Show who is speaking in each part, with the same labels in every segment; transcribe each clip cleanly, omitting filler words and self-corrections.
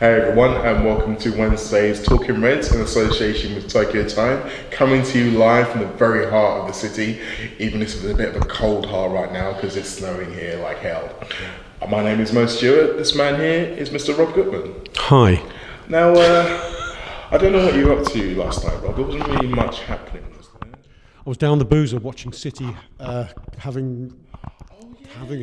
Speaker 1: Hey everyone, and welcome to Wednesday's Talking Reds in association with Tokyo Time, coming to you live from the very heart of the city, even if it's a bit of a cold heart right now because it's snowing here like hell. My name is Mo Stewart. This man here is Mr. Rob Gutmann.
Speaker 2: Hi.
Speaker 1: Now, I don't know what you were up to last night, Rob. There wasn't really much happening, was there?
Speaker 2: I was down the boozer watching City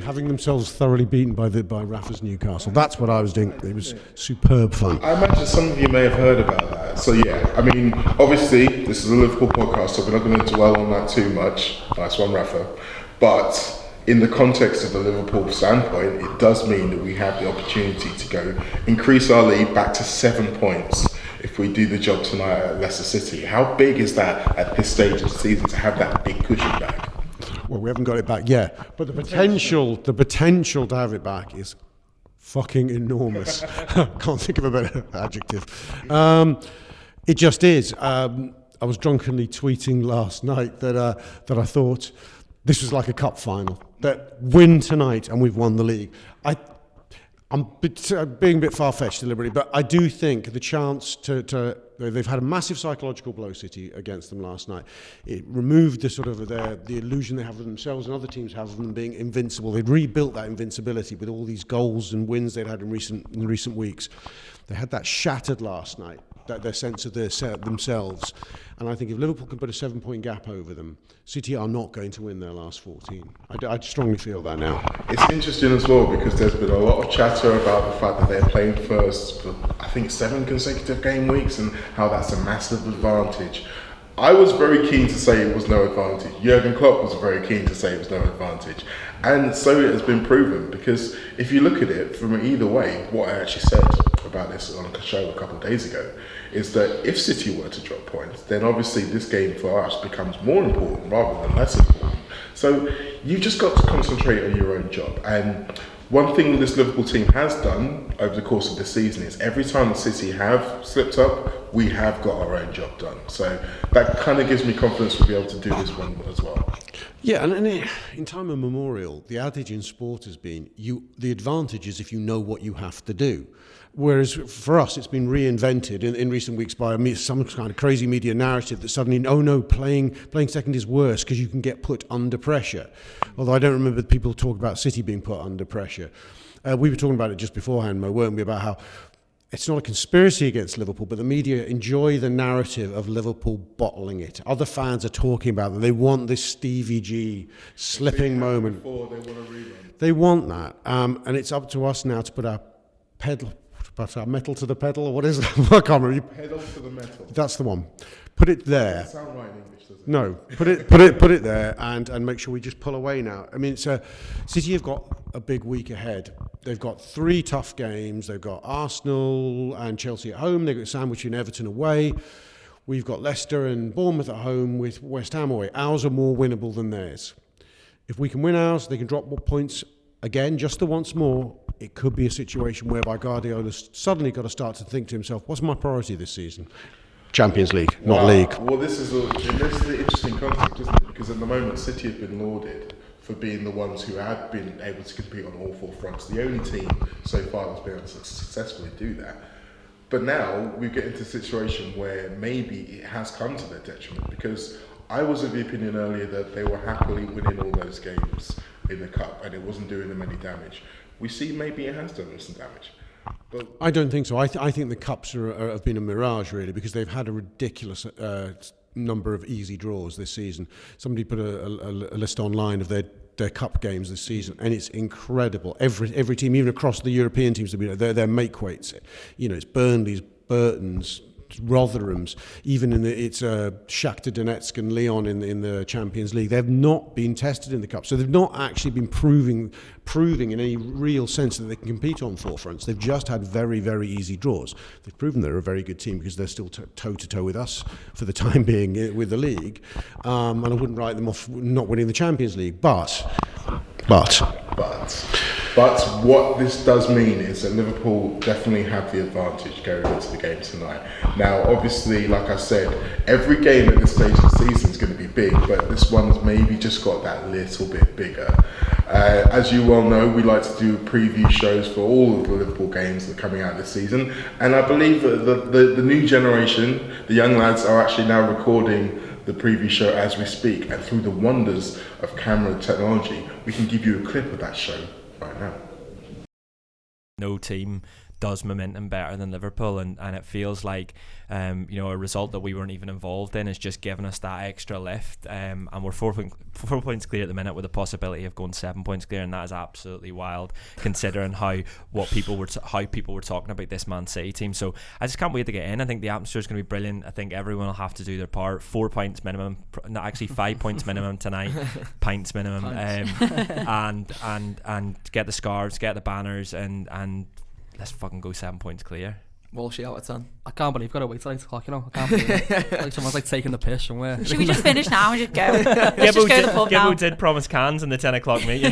Speaker 2: having themselves thoroughly beaten by Rafa's Newcastle. That's what I was doing. It was superb fun.
Speaker 1: I imagine some of you may have heard about that. So yeah, I mean, obviously this is a Liverpool podcast, so we're not going to dwell on that too much. Nice one, Rafa. But in the context of the Liverpool standpoint, it does mean that we have the opportunity to go increase our lead back to 7 points if we do the job tonight at Leicester City. How big is that at this stage of the season to have that big cushion back?
Speaker 2: Well, we haven't got it back yet, but the potential to have it back is fucking enormous. Can't think of a better adjective. It just is. I was drunkenly tweeting last night that I thought this was like a cup final. That win tonight and we've won the league. I'm being a bit far-fetched deliberately, but I do think the chance to they've had a massive psychological blow, City, against them last night. It removed the sort of the illusion they have of themselves and other teams have of them being invincible. They'd rebuilt that invincibility with all these goals and wins they'd had in recent weeks. They had that shattered last night, their sense of themselves. And I think if Liverpool can put a 7-point gap over them, City are not going to win their last 14. I strongly feel that now.
Speaker 1: It's interesting as well because there's been a lot of chatter about the fact that they're playing first for, I think, 7 consecutive game weeks and how that's a massive advantage. I was very keen to say it was no advantage. Jurgen Klopp was very keen to say it was no advantage. And so it has been proven because if you look at it from either way, what I actually said about this on a show a couple of days ago is that if City were to drop points, then obviously this game for us becomes more important rather than less important. So you've just got to concentrate on your own job. And one thing this Liverpool team has done over the course of the season is every time the City have slipped up, we have got our own job done. So that kind of gives me confidence we'll be able to do this one as well.
Speaker 2: Yeah, and in time memorial, the adage in sport has been, the advantage is if you know what you have to do. Whereas for us, it's been reinvented in recent weeks by some kind of crazy media narrative that suddenly, oh no, playing second is worse because you can get put under pressure. Although I don't remember people talk about City being put under pressure. We were talking about it just beforehand, Mo, weren't we, about how it's not a conspiracy against Liverpool, but the media enjoy the narrative of Liverpool bottling it. Other fans are talking about that. They want this Stevie G slipping moment.
Speaker 1: Before they want a rerun.
Speaker 2: They want that. And it's up to us now to put our metal to the pedal, or what is it? I can't remember.
Speaker 1: Pedal to the metal.
Speaker 2: That's the one. Put it there.
Speaker 1: Doesn't sound right in English, does it?
Speaker 2: No, put it there, and make sure we just pull away now. I mean, City have got a big week ahead. They've got 3 tough games. They've got Arsenal and Chelsea at home. They've got Sandwich and Everton away. We've got Leicester and Bournemouth at home with West Ham away. Ours are more winnable than theirs. If we can win ours, they can drop points again, just the once more. It could be a situation whereby Guardiola's suddenly got to start to think to himself, what's my priority this season? Champions League, not league.
Speaker 1: Well, this is the interesting concept, isn't it? Because at the moment, City have been lauded for being the ones who have been able to compete on all 4 fronts. The only team so far that's been able to successfully do that. But now we get into a situation where maybe it has come to their detriment, because I was of the opinion earlier that they were happily winning all those games in the Cup and it wasn't doing them any damage. We see maybe it has done them some damage. But
Speaker 2: I don't think so. I think the Cups have been a mirage, really, because they've had a ridiculous number of easy draws this season. Somebody put a list online of their Cup games this season, and it's incredible. Every team, even across the European teams, they're make-weights. You know, it's Burnley's, Burton's, Rotherham's, even it's Shakhtar Donetsk and Lyon in the Champions League. They've not been tested in the Cup, so they've not actually been proving in any real sense that they can compete on 4 fronts. They've just had very, very easy draws. They've proven they're a very good team because they're still toe-to-toe with us for the time being with the league, and I wouldn't write them off not winning the Champions League, but
Speaker 1: what this does mean is that Liverpool definitely have the advantage going into the game tonight. Now, obviously, like I said, every game at this stage of the season is going to be big, but this one's maybe just got that little bit bigger. As you well know, we like to do preview shows for all of the Liverpool games that are coming out this season, and I believe that the new generation, the young lads, are actually now recording the preview show as we speak, and through the wonders of camera technology, we can give you a clip of that show right now.
Speaker 3: No team does momentum better than Liverpool, and it feels like a result that we weren't even involved in is just giving us that extra lift, and we're 4 points clear at the minute with the possibility of going 7 points clear, and that is absolutely wild considering how people were talking about this Man City team. So I just can't wait to get in. I think the atmosphere is going to be brilliant. I think everyone will have to do their part. 4 points minimum, no, actually 5 points minimum tonight, pints minimum, and get the scarves, get the banners, and let's fucking go 7 points clear.
Speaker 4: Walshy out of 10.
Speaker 5: I can't believe you've got to wait till 8 o'clock, I can't believe it. Like someone's like taking the piss somewhere.
Speaker 6: Should we just finish now and just go? Let's just go to the pub now.
Speaker 3: Gibbo did promise cans in the 10 o'clock meeting.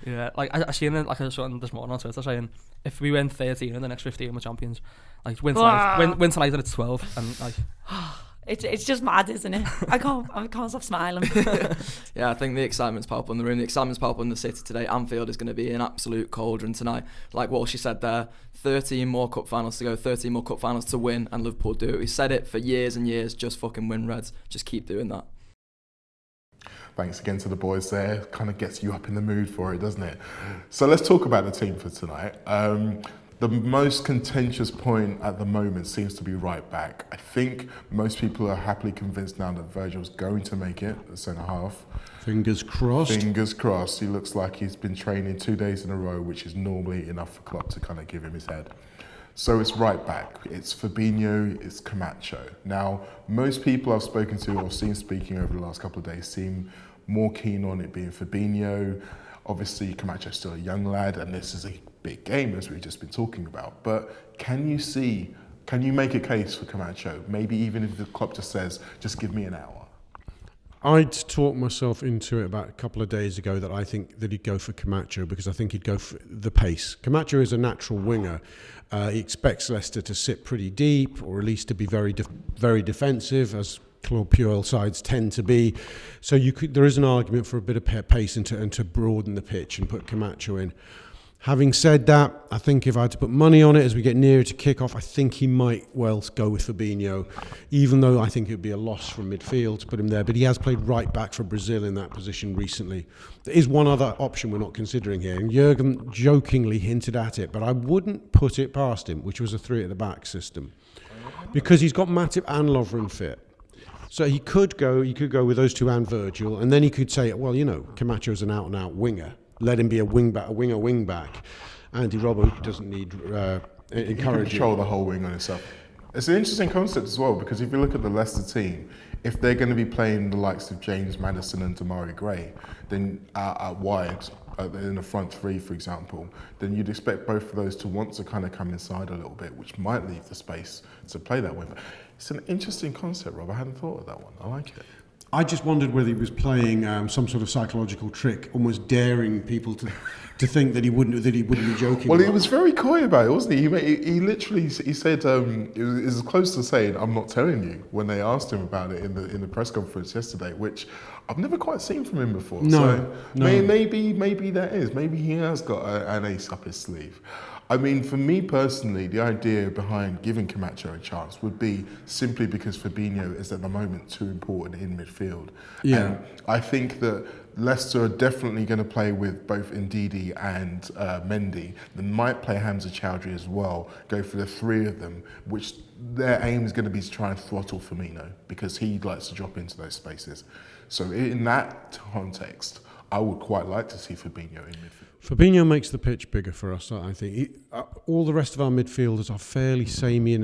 Speaker 5: Yeah, like I seen it, like I saw it this morning on Twitter saying if we win 13 in the next 15 we're champions. Like win tonight and it's 12 and like
Speaker 6: It's just mad, isn't it? I can't stop smiling.
Speaker 4: Yeah, I think the excitement's palpable in the room. The excitement's palpable in the city today. Anfield is going to be an absolute cauldron tonight. Like Walshy said there, 13 more cup finals to go, 13 more cup finals to win, and Liverpool do it. We said it for years and years, just fucking win, Reds. Just keep doing that.
Speaker 1: Thanks again to the boys there. Kind of gets you up in the mood for it, doesn't it? So let's talk about the team for tonight. The most contentious point at the moment seems to be right back. I think most people are happily convinced now that Virgil's going to make it at centre half.
Speaker 2: Fingers crossed.
Speaker 1: Fingers crossed. He looks like he's been training 2 days in a row, which is normally enough for Klopp to kind of give him his head. So it's right back. It's Fabinho, it's Camacho. Now, most people I've spoken to or seen speaking over the last couple of days seem more keen on it being Fabinho. Obviously, Camacho's still a young lad, and this is a big game, as we've just been talking about. But can you make a case for Camacho? Maybe even if the club just says, just give me an hour.
Speaker 2: I'd talked myself into it about a couple of days ago that I think that he'd go for Camacho because I think he'd go for the pace. Camacho is a natural winger. He expects Leicester to sit pretty deep, or at least to be very defensive, as Claude Puel sides tend to be. So there is an argument for a bit of pace and to broaden the pitch and put Camacho in. Having said that, I think if I had to put money on it as we get nearer to kick-off, I think he might well go with Fabinho, even though I think it would be a loss from midfield to put him there. But he has played right back for Brazil in that position recently. There is one other option we're not considering here, and Jurgen jokingly hinted at it, but I wouldn't put it past him, which was a 3 at the back system, because he's got Matip and Lovren fit. So he could go with those two and Virgil, and then he could say, well, Camacho's an out-and-out winger. Let him be a wing back. Andy Robbo doesn't need encouraging.
Speaker 1: He can control the whole wing on himself. It's an interesting concept as well, because if you look at the Leicester team, if they're going to be playing the likes of James Maddison and Damari Gray, then out wide, in the front three, for example, then you'd expect both of those to want to kind of come inside a little bit, which might leave the space to play that way. But it's an interesting concept, Rob. I hadn't thought of that one. I like it.
Speaker 2: I just wondered whether he was playing some sort of psychological trick, almost daring people to think that he wouldn't be joking.
Speaker 1: Well, he was very coy about it, wasn't he? He literally said it was close to saying, "I'm not telling you," when they asked him about it in the press conference yesterday, which I've never quite seen from him before.
Speaker 2: No.
Speaker 1: Maybe that is. Maybe he has got an ace up his sleeve. I mean, for me personally, the idea behind giving Camacho a chance would be simply because Fabinho is at the moment too important in midfield.
Speaker 2: Yeah.
Speaker 1: And I think that Leicester are definitely going to play with both Ndidi and Mendy. They might play Hamza Chowdhury as well, go for the three of them, which their aim is going to be to try and throttle Firmino because he likes to drop into those spaces. So in that context, I would quite like to see Fabinho in midfield.
Speaker 2: Fabinho makes the pitch bigger for us, I think. All the rest of our midfielders are fairly samey.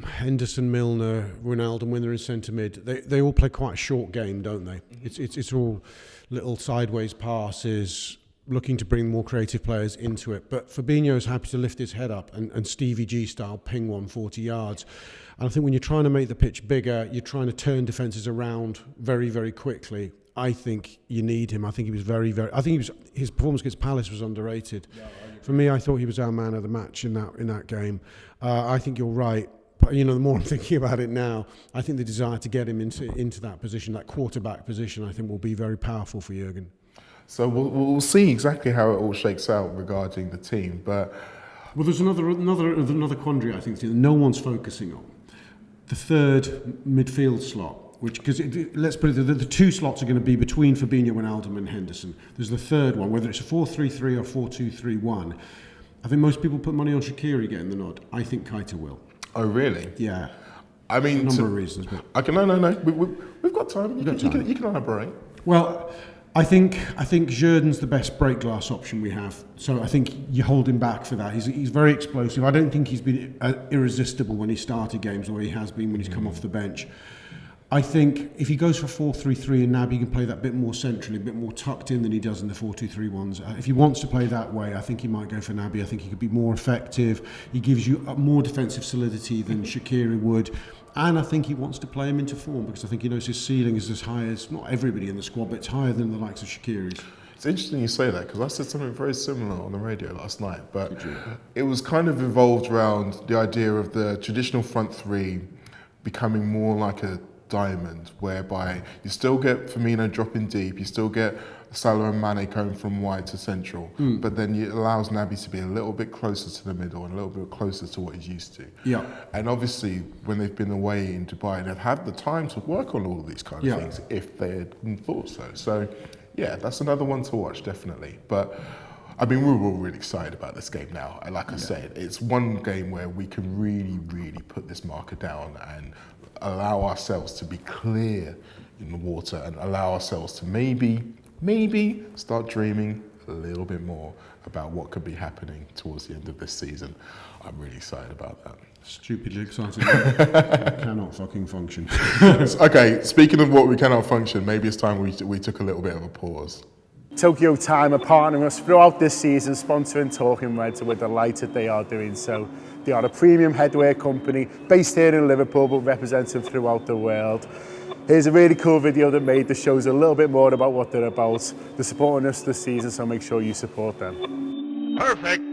Speaker 2: Henderson, Milner, Ronaldo, when they're in centre mid, they all play quite a short game, don't they? It's all little sideways passes, looking to bring more creative players into it. But Fabinho is happy to lift his head up and Stevie G style ping 140 yards. And I think when you're trying to make the pitch bigger, you're trying to turn defences around very, very quickly. I think you need him. I think he was his performance against Palace was underrated. For me, I thought he was our man of the match in that game. I think you're right. you know, the more I'm thinking about it now, I think the desire to get him into that position, that quarterback position, I think will be very powerful for Jurgen.
Speaker 1: So we'll see exactly how it all shakes out regarding the team. But
Speaker 2: well, there's another quandary I think that no one's focusing on. The third midfield slot, which, because let's put it, the two slots are going to be between Fabinho, Wijnaldum and Henderson. There's the third one, whether it's a 4-3-3 or 4-2-3-1. I think most people put money on Shaqiri getting the nod. I think Keita will.
Speaker 1: oh, really?
Speaker 2: Yeah.
Speaker 1: I mean,
Speaker 2: A number of reasons. But
Speaker 1: I can no. We've got time. You can elaborate.
Speaker 2: well, I think Jordan's the best break glass option we have. So I think you hold him back for that. He's very explosive. I don't think he's been irresistible when he started games, or he has been when he's come off the bench. I think if he goes for 4-3-3 and Naby can play that bit more centrally, a bit more tucked in than he does in the 4-2-3 ones. If he wants to play that way, I think he might go for Naby. I think he could be more effective. He gives you more defensive solidity than Shaqiri would. And I think he wants to play him into form because I think he knows his ceiling is as high as, not everybody in the squad, but it's higher than the likes of Shaqiri's.
Speaker 1: It's interesting you say that because I said something very similar on the radio last night, but it was kind of involved around the idea of the traditional front three becoming more like a diamond, whereby you still get Firmino dropping deep, you still get Salah and Mane going from wide to central, but then it allows Naby to be a little bit closer to the middle and a little bit closer to what he's used to.
Speaker 2: Yeah.
Speaker 1: And obviously, when they've been away in Dubai, they've had the time to work on all of these kind of things if they had thought so. So, yeah, that's another one to watch, definitely. But I mean, we're all really excited about this game now. And like I said, it's one game where we can really, really put this marker down and allow ourselves to be clear in the water and allow ourselves to maybe start dreaming a little bit more about what could be happening towards the end of this season. I'm really excited about that.
Speaker 2: Stupidly excited. I cannot fucking function.
Speaker 1: Okay, speaking of what we cannot function, maybe it's time we took a little bit of a pause.
Speaker 7: Tokyo Time are partnering us throughout this season, sponsoring Talking Reds, and we're delighted they are doing so. They are a premium headwear company based here in Liverpool but represented throughout the world. Here's a really cool video that made the shows a little bit more about what they're about. They're supporting us this season, so make sure you support them.
Speaker 1: Perfect.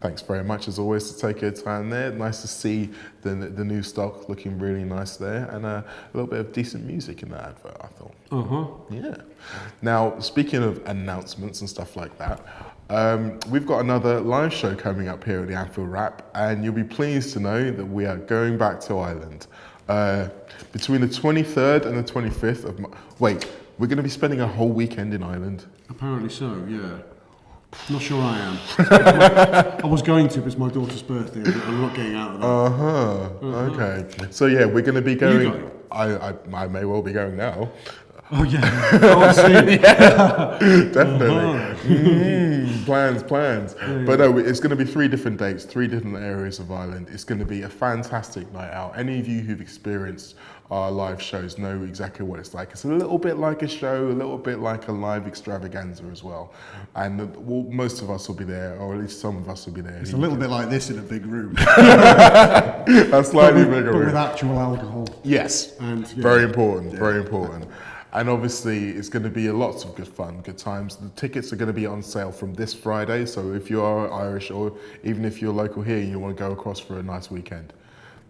Speaker 1: Thanks very much, as always, to take your time there. Nice to see the new stock looking really nice there, and a little bit of decent music in that advert, I thought. Yeah. Now, speaking of announcements and stuff like that, we've got another live show coming up here at the Anfield Wrap, and you'll be pleased to know that we are going back to Ireland. Between the 23rd and the 25th of Wait, we're going to be spending a whole weekend in Ireland?
Speaker 2: Apparently so, yeah. Not sure I am. I was going to, but it's my daughter's birthday. I'm not getting out of that.
Speaker 1: Okay. So yeah, we're going to be going.
Speaker 2: You going?
Speaker 1: I may well be going now.
Speaker 2: Oh yeah. Oh, I see.
Speaker 1: Definitely. Plans. But no, it's going to be 3 different dates, 3 different areas of Ireland. It's going to be a fantastic night out. Any of you who've experienced our live shows know exactly what it's like. It's a little bit like a show, a little bit like a live extravaganza as well. And most of us will be there, or at least some of us will be there.
Speaker 2: It's a little bit like this in a big room.
Speaker 1: A slightly bigger
Speaker 2: but
Speaker 1: room.
Speaker 2: with actual alcohol.
Speaker 1: Yes.
Speaker 2: And
Speaker 1: very important. Very important. And obviously, it's going to be lots of good fun, good times. The tickets are going to be on sale from this Friday. So if you are Irish, or even if you're local here and you want to go across for a nice weekend,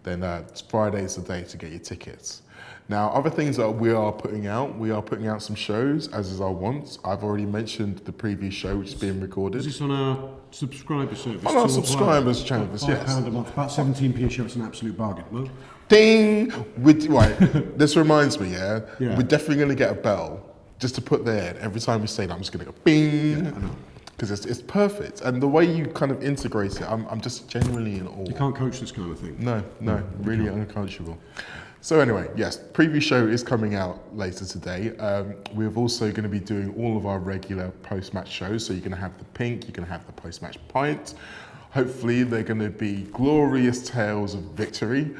Speaker 1: then Friday is the day to get your tickets. Now, other things that we are putting out some shows, as is our wont. I've already mentioned the previous show, which is being recorded.
Speaker 2: Is this on our subscriber service?
Speaker 1: On our subscribers channel, yes.
Speaker 2: £5 a month, about 17p a show. It's an absolute bargain, no?
Speaker 1: Ding! Right, this reminds me, we're definitely going to get a bell just to put there, and every time we say that, I'm just going to go bing. Because it's perfect. And the way you kind of integrate it, I'm just genuinely in awe.
Speaker 2: You can't coach this kind of thing.
Speaker 1: No, really uncoachable. So anyway, yes, preview show is coming out later today. We're also going to be doing all of our regular post-match shows. So you're going to have the pink, you're going to have the post-match pint. Hopefully they're going to be glorious tales of victory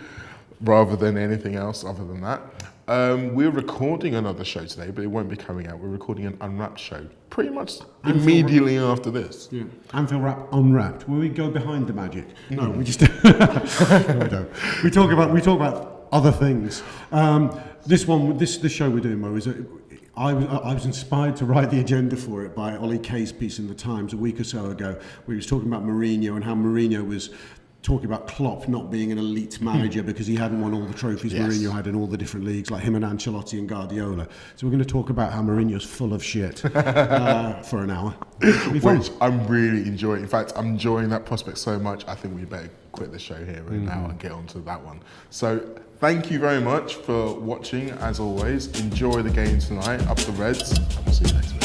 Speaker 1: rather than anything else other than that. We're recording another show today, but it won't be coming out. We're recording an Unwrapped show pretty much immediately after this.
Speaker 2: Yeah. Anfield Wrap Unwrapped. Will we go behind the magic? No, we just no, we don't. We talk about other things. This show we're doing, Mo, is I was inspired to write the agenda for it by Ollie Kay's piece in the Times a week or so ago, where he was talking about Mourinho and how Mourinho was talking about Klopp not being an elite manager because he hadn't won all the trophies Mourinho had in all the different leagues, like him and Ancelotti and Guardiola. So we're going to talk about how Mourinho's full of shit for an hour.
Speaker 1: Which I'm really enjoying. In fact, I'm enjoying that prospect so much, I think we better quit the show here right now and get on to that one. So thank you very much for watching, as always. Enjoy the game tonight, up the Reds. I'll see you next week.